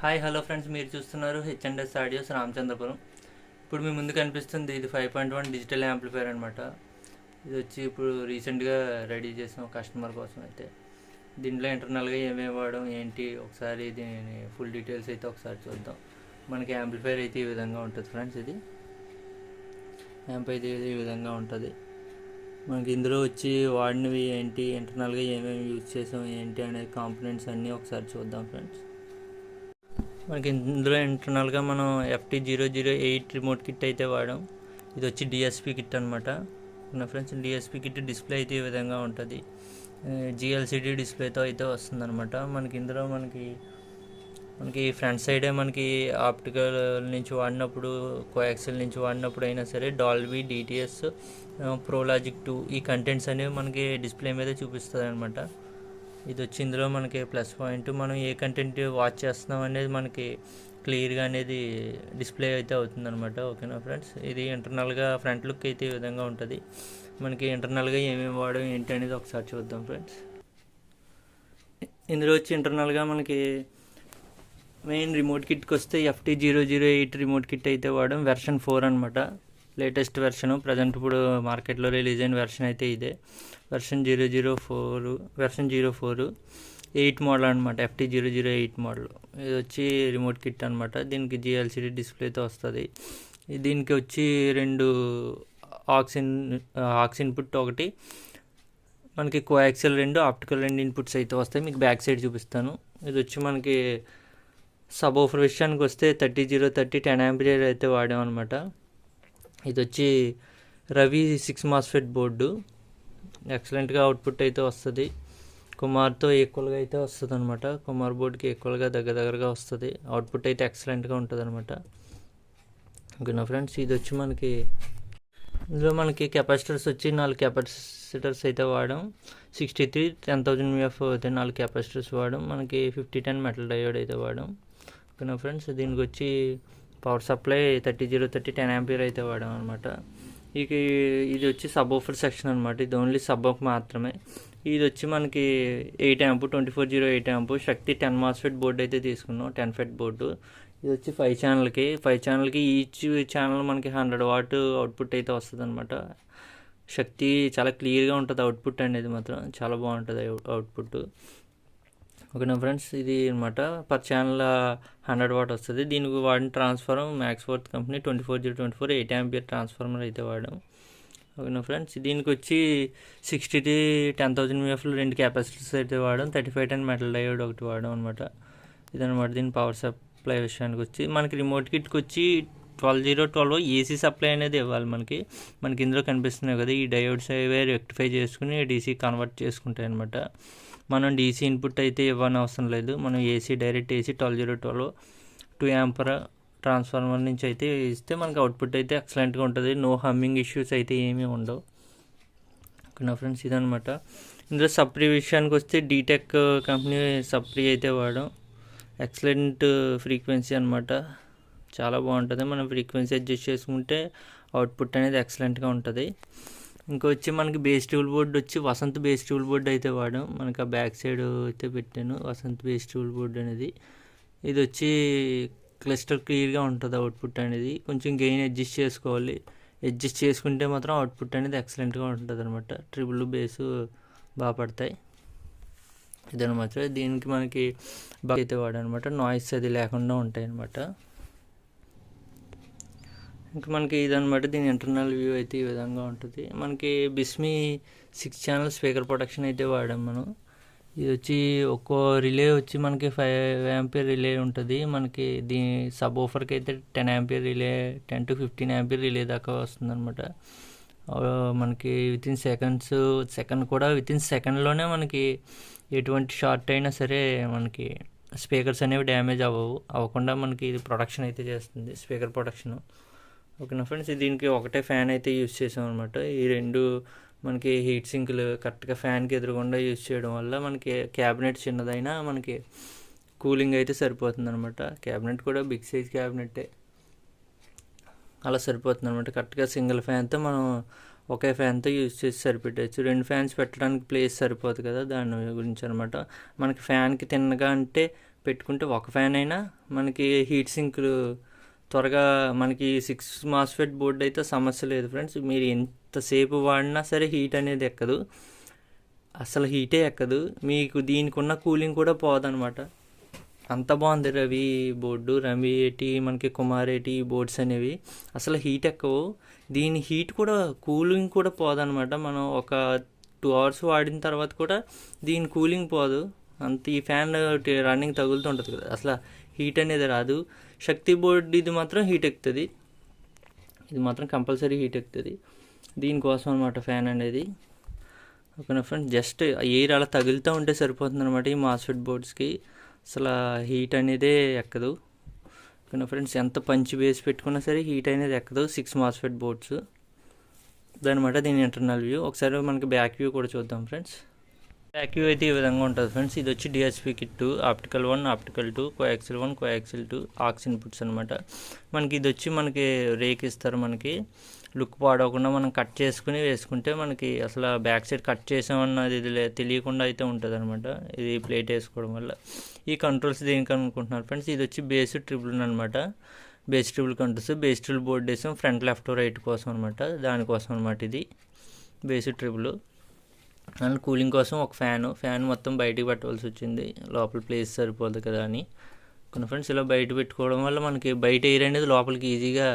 Hi hello friends, మీరు చూస్తున్నారు H and S audios Ramachandrapuram. ఇప్పుడు మీ ముందు కనిపిస్తుంది ఇది 5.1 డిజిటల్ యాంప్లిఫైర్ అనమాట. ఇది వచ్చి ఇప్పుడు రీసెంట్గా రెడీ చేసాం కస్టమర్ కోసం. అయితే దీంట్లో ఇంటర్నల్గా ఏమేమి వాడడం ఏంటి ఒకసారి దీని ఫుల్ డీటెయిల్స్ అయితే ఒకసారి చూద్దాం. మనకి యాంప్లిఫైర్ అయితే ఈ విధంగా ఉంటుంది ఫ్రెండ్స్. ఇది యాంప్ అయితే ఈ విధంగా ఉంటుంది. మనకి ఇందులో వచ్చి వాడినవి ఏంటి, ఇంటర్నల్గా ఏమేమి యూజ్ చేసాం ఏంటి అనే కాంపోనెంట్స్ అన్నీ ఒకసారి చూద్దాం ఫ్రెండ్స్. మనకి ఇందులో ఇంటర్నల్గా మనం ft008 రిమోట్ కిట్ అయితే వాడాం. ఇది వచ్చి డిఎస్పి కిట్ అనమాట. ఫ్రెండ్స్, డిఎస్పి కిట్ డిస్ప్లే అయితే ఈ విధంగా ఉంటుంది. జిఎల్సిడి డిస్ప్లేతో అయితే వస్తుంది అనమాట. మనకి ఇందులో మనకి ఫ్రంట్ సైడే మనకి ఆప్టికల్ నుంచి వాడినప్పుడు, కోయాక్సిల్ నుంచి వాడినప్పుడు అయినా సరే డాల్బీ, డిటిఎస్, ప్రోలాజిక్ 2 ఈ కంటెంట్స్ అనేవి మనకి డిస్ప్లే మీద చూపిస్తుంది అనమాట. ఇది వచ్చి ఇందులో మనకి ప్లస్ పాయింట్. మనం ఏ కంటెంట్ వాచ్ చేస్తున్నాం అనేది మనకి క్లియర్గా అనేది డిస్ప్లే అయితే అవుతుంది అనమాట. ఓకేనా ఫ్రెండ్స్, ఇది ఇంటర్నల్గా ఫ్రంట్ లుక్ అయితే ఈ విధంగా ఉంటుంది. మనకి ఇంటర్నల్గా ఏమేమి వాడడం ఏంటి అనేది ఒకసారి చూద్దాం ఫ్రెండ్స్. ఇందులో వచ్చి ఇంటర్నల్గా మనకి మెయిన్ రిమోట్ కిట్కి వస్తే ft008 రిమోట్ కిట్ అయితే వాడడం. వెర్షన్ 4 అనమాట, లేటెస్ట్ వెర్షను. ప్రజెంట్ ఇప్పుడు మార్కెట్లో రిలీజ్ అయిన వెర్షన్ అయితే ఇదే వెర్షన్ 04 8 మోడల్ అనమాట. ft008 model. ఇది వచ్చి రిమోట్ కిట్ అనమాట. దీనికి జిఎల్సిడి డిస్ప్లేతో వస్తుంది. దీనికి వచ్చి 2 ఆక్స్ ఇన్పుట్, ఒకటి మనకి కోయాక్సిల్ 2, ఆప్టికల్ 2 ఇన్పుట్స్ అయితే వస్తాయి. మీకు బ్యాక్ సైడ్ చూపిస్తాను. ఇది వచ్చి మనకి సబ్ ఓఫర్ విషయానికి వస్తే 30030 10 ఆంపియర్ అయితే వాడాం అనమాట. ఇది వచ్చి రవి 6 మాస్ఫెట్ బోర్డు. ఎక్సలెంట్గా అవుట్పుట్ అయితే వస్తుంది. కుమార్తో ఈక్వల్గా అయితే వస్తుంది అనమాట. కుమార్ బోర్డుకి ఈక్వల్గా దగ్గరగా వస్తుంది. అవుట్పుట్ అయితే ఎక్సలెంట్గా ఉంటుంది అనమాట. ఓకేనా ఫ్రెండ్స్, ఇది వచ్చి ఇందులో మనకి కెపాసిటర్స్ వచ్చి 4 కెపాసిటర్స్ అయితే వాడాం. 63 10,000 mF అయితే 4 కెపాసిటర్స్ వాడాం. మనకి 5010 మెటల్ డయోడ్ అయితే వాడాం. ఓకేనా ఫ్రెండ్స్, దీనికి వచ్చి పవర్ సప్లై 30030 10 ఆంపియర్ అయితే వాడాం అనమాట. ఇది వచ్చి సబ్ ఓఫర్ సెక్షన్ అనమాట. ఇది ఓన్లీ సబ్ ఆఫ్ మాత్రమే. ఇది వచ్చి మనకి 8 amp 2408 amp శక్తి 10 మాస్ఫెట్ బోర్డు అయితే తీసుకున్నాం. 10 ఫెట్ బోర్డు. ఇది వచ్చి 5 ఛానల్కి ఈచ్ ఛానల్ మనకి 100 వాట్ అవుట్పుట్ అయితే వస్తుంది అనమాట. శక్తి చాలా క్లియర్గా ఉంటుంది. అవుట్పుట్ అనేది మాత్రం చాలా బాగుంటుంది అవుట్పుట్. ఓకేనా ఫ్రెండ్స్, ఇది అనమాట. పర్ ఛానల్ 100 వాట్ వస్తుంది. దీనికి వాడిన ట్రాన్స్ఫార్మర్ మ్యాక్స్వర్త్ కంపెనీ 24024 8 ఆంపియర్ ట్రాన్స్ఫార్మర్ అయితే వాడాం. ఓకేనా ఫ్రెండ్స్, దీనికి వచ్చి 60 10,000 mF 2 కెపాసిటర్స్ అయితే వాడాం. 3510 మెటల్ డయోడ్ ఒకటి వాడాం అనమాట. ఇదనమాట దీని పవర్ సప్లై విషయానికి వచ్చి. మనకి రిమోట్ కిట్కి వచ్చి 12012 ఏసీ సప్లై అనేది ఇవ్వాలి. మనకి ఇందులో కనిపిస్తున్నాయి కదా, ఈ డయోడ్స్ అవే రెక్టిఫై చేసుకుని డీసీ కన్వర్ట్ చేసుకుంటాయి అనమాట. మనం డీసీ ఇన్పుట్ అయితే ఇవ్వని అవసరం లేదు. మనం డైరెక్ట్ ఏసీ 12012 2 amp ట్రాన్స్ఫార్మర్ నుంచి అయితే ఇస్తే మనకి అవుట్పుట్ అయితే ఎక్సలెంట్గా ఉంటుంది. నో హమ్మింగ్ ఇష్యూస్ అయితే ఏమీ ఉండవు. ఓకేనా ఫ్రెండ్స్, ఇదనమాట. ఇందులో సప్రీ విషయానికి వస్తే డీటెక్ కంపెనీ సప్రీ అయితే వాడాం. ఎక్సలెంట్ ఫ్రీక్వెన్సీ అనమాట, చాలా బాగుంటుంది. మనం ఫ్రీక్వెన్సీ అడ్జస్ట్ చేసుకుంటే అవుట్పుట్ అనేది ఎక్సలెంట్గా ఉంటుంది. ఇంకొచ్చి మనకి బేస్ ట్యూల్ బోర్డు వచ్చి వసంత్ బేస్ ట్యూల్ బోర్డు అయితే వాడాం. మనకి ఆ బ్యాక్ సైడ్ అయితే పెట్టాను వసంత్ బేస్ ట్యూల్ బోర్డు అనేది. ఇది వచ్చి క్లస్టర్ క్లియర్గా ఉంటుంది అవుట్పుట్ అనేది. కొంచెం గెయిన్ అడ్జస్ట్ చేసుకోవాలి. అడ్జస్ట్ చేసుకుంటే మాత్రం అవుట్పుట్ అనేది ఎక్సలెంట్గా ఉంటుంది అనమాట. ట్రిపుల్ బేసు బాగా పడతాయి. ఇదనమాట. దీనికి మనకి బాగా అయితే వాడనమాట. నాయిస్ అది లేకుండా ఉంటాయి అనమాట. ఇంకా మనకి ఇదనమాట. దీని ఇంటర్నల్ వ్యూ అయితే ఈ విధంగా ఉంటుంది. మనకి బిస్మీ 6 ఛానల్ స్పీకర్ ప్రొటెక్షన్ అయితే వాడాం మనం. ఇది వచ్చి ఒక్కో రిలే వచ్చి మనకి 5 ఆంపియర్ రిలే ఉంటుంది. మనకి దీని సబ్ ఓఫర్కి అయితే 10 ampere relay, 10 to 15 ampere relay దాకా వస్తుంది అనమాట. మనకి వితిన్ సెకండ్ కూడా వితిన్ సెకండ్లోనే మనకి ఎటువంటి షార్ట్ అయినా సరే మనకి స్పీకర్స్ అనేవి డ్యామేజ్ అవ్వకుండా మనకి ఇది ప్రొటెక్షన్ అయితే చేస్తుంది, స్పీకర్ ప్రొటెక్షన్. ఓకేనా ఫ్రెండ్స్, దీనికి ఒకటే ఫ్యాన్ అయితే యూజ్ చేసాం అనమాట. ఈ 2 మనకి హీట్ సింక్లు కరెక్ట్గా ఫ్యాన్కి ఎదురుగుండా యూజ్ చేయడం వల్ల మనకి క్యాబినెట్ చిన్నదైనా మనకి కూలింగ్ అయితే సరిపోతుంది అనమాట. క్యాబినెట్ కూడా బిగ్ సైజ్ క్యాబినెట్టే, అలా సరిపోతుంది అనమాట. కరెక్ట్గా సింగిల్ ఫ్యాన్తో మనం ఒకే ఫ్యాన్తో యూజ్ చేసి సరిపెట్టచ్చు. 2 ఫ్యాన్స్ పెట్టడానికి ప్లేస్ సరిపోదు కదా, దాని గురించి అనమాట. మనకి ఫ్యాన్కి తిన్నగా అంటే పెట్టుకుంటే ఒక ఫ్యాన్ అయినా మనకి హీట్ సింక్లు త్వరగా మనకి 6 మాస్ఫెట్ బోర్డు అయితే సమస్య లేదు ఫ్రెండ్స్. మీరు ఎంతసేపు వాడినా సరే హీట్ అనేది ఎక్కదు, అసలు హీటే ఎక్కదు. మీకు దీనికి ఉన్న కూలింగ్ కూడా పోదనమాట. అంత బాగుంది రవి బోర్డు. రవి ఏటి మనకి కుమార్ ఏటి బోర్డ్స్ అనేవి అసలు హీట్ ఎక్కవు. దీని హీట్ కూడా కూలింగ్ కూడా పోదనమాట. మనం ఒక 2 అవర్స్ వాడిన తర్వాత కూడా దీని కూలింగ్ పోదు. అంత ఈ ఫ్యాన్ రన్నింగ్ తగులుతుంటుంది కదా, అసలు హీట్ అనేది రాదు. శక్తి బోర్డు ఇది మాత్రం హీట్ ఎక్కుతుంది, ఇది మాత్రం కంపల్సరీ హీట్ ఎక్కుతుంది. దీనికోసం అనమాట ఫ్యాన్ అనేది. ఓకేనా ఫ్రెండ్స్, జస్ట్ ఎయిర్ అలా తగులుతూ ఉంటే సరిపోతుంది అనమాట ఈ మాస్ఫెట్ బోర్డ్స్కి. అసలు హీట్ అనేదే ఎక్కదు. ఓకేనా ఫ్రెండ్స్, ఎంత పంచి బేస్ పెట్టుకున్నా సరే హీట్ అనేది ఎక్కదు 6 మాస్ఫెట్ బోర్డ్స్. దానమాట దీని ఇంటర్నల్ వ్యూ. ఒకసారి మనకి బ్యాక్ వ్యూ కూడా చూద్దాం ఫ్రెండ్స్. బ్యాక్ వ్యూ అయితే ఈ విధంగా ఉంటుంది ఫ్రెండ్స్. ఇది వచ్చి DSP kit, optical 1, optical 2, coaxial 1, coaxial 2 aux inputs అనమాట. మనకి ఇది వచ్చి మనకి రేక్ ఇస్తారు. మనకి లుక్ పాడవకుండా మనం కట్ చేసుకుని వేసుకుంటే మనకి అసలు బ్యాక్ సైడ్ కట్ చేసామన్నది ఇది తెలియకుండా అయితే ఉంటుంది అనమాట, ఇది ప్లేట్ వేసుకోవడం వల్ల. ఈ కంట్రోల్స్ దేనికి అనుకుంటున్నారు ఫ్రెండ్స్, ఇది వచ్చి బేస్ ట్రిబుల్ అనమాట. Base triple controls, base triple board వేసాం ఫ్రంట్ లెఫ్ట్ రైట్ కోసం అనమాట. దానికోసం అనమాట ఇది బేస్ ట్రిబుల్. అండ్ కూలింగ్ కోసం ఒక ఫ్యాన్ మొత్తం బయటికి పెట్టవలసి వచ్చింది, లోపల ప్లేస్ సరిపోదు కదా అని. కొన్ని ఫ్రెండ్స్ ఇలా బయట పెట్టుకోవడం వల్ల మనకి బయట ఎయిర్ అనేది లోపలికి ఈజీగా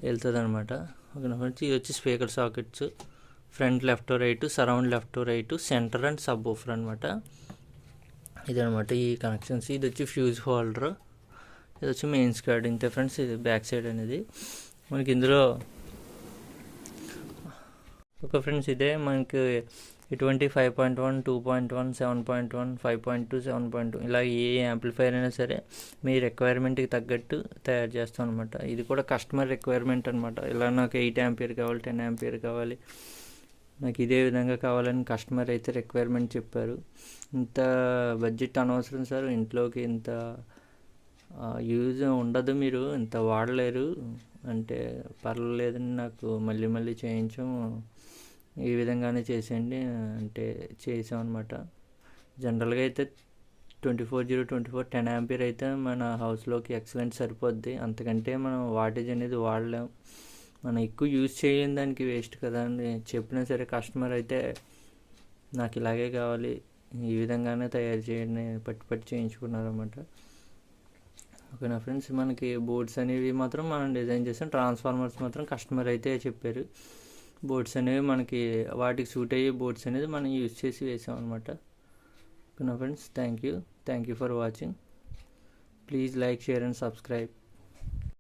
వెళ్తుంది అనమాట. ఓకే ఫ్రెండ్స్, ఇది వచ్చి speaker sockets, front left right, surround left right, centre and sub woofer అనమాట. ఇదనమాట ఈ కనెక్షన్స్. ఇది వచ్చి ఫ్యూజ్ హోల్డర్, ఇది వచ్చి మెయిన్స్ కార్డ్. ఇంతే ఫ్రెండ్స్, ఇది బ్యాక్ సైడ్ అనేది మనకి ఇందులో. ఓకే ఫ్రెండ్స్, ఇదే మనకి ఇటువంటి 5.1, 2.1, 7.1, 5.2, 7.2 ఇలా ఏ యాంప్లిఫైర్ అయినా సరే మీ రిక్వైర్మెంట్కి తగ్గట్టు తయారు చేస్తాం అనమాట. ఇది కూడా కస్టమర్ రిక్వైర్మెంట్ అనమాట. ఇలా నాకు 8 ఆంపియర్ కావాలి, 10 ఆంపియర్ కావాలి, నాకు ఇదే విధంగా కావాలని కస్టమర్ అయితే రిక్వైర్మెంట్ చెప్పారు. ఇంత బడ్జెట్ అనవసరం సార్, ఇంట్లోకి ఇంత యూజ్ ఉండదు, మీరు ఇంత వాడలేరు అంటే పర్వాలేదని నాకు మళ్ళీ మళ్ళీ చేయించాం, ఈ విధంగానే చేసేయండి అంటే చేసాం అనమాట. జనరల్గా అయితే 24/0/24 10 ఆంపియర్ అయితే మన హౌస్లోకి ఎక్సలెంట్ సరిపోద్ది. అంతకంటే మనం వాటేజ్ అనేది వాడలేం, మనం ఎక్కువ యూజ్ చేయలేని దానికి వేస్ట్ కదా అని చెప్పినా సరే కస్టమర్ అయితే నాకు ఇలాగే కావాలి, ఈ విధంగానే తయారు చేయండి పట్టి చేయించుకున్నారన్నమాట. ఓకేనా ఫ్రెండ్స్, మనకి బోర్డ్స్ అనేవి మాత్రం మనం డిజైన్ చేసాం, ట్రాన్స్ఫార్మర్స్ మాత్రం కస్టమర్ అయితే చెప్పారు. బోర్డ్స్ అనేవి మనకి వాటికి సూట్ అయ్యే బోర్డ్స్ అనేది మనం యూజ్ చేసి వేసాం అనమాట. ఓకేనా friends, thank you for watching. Please like, share and subscribe.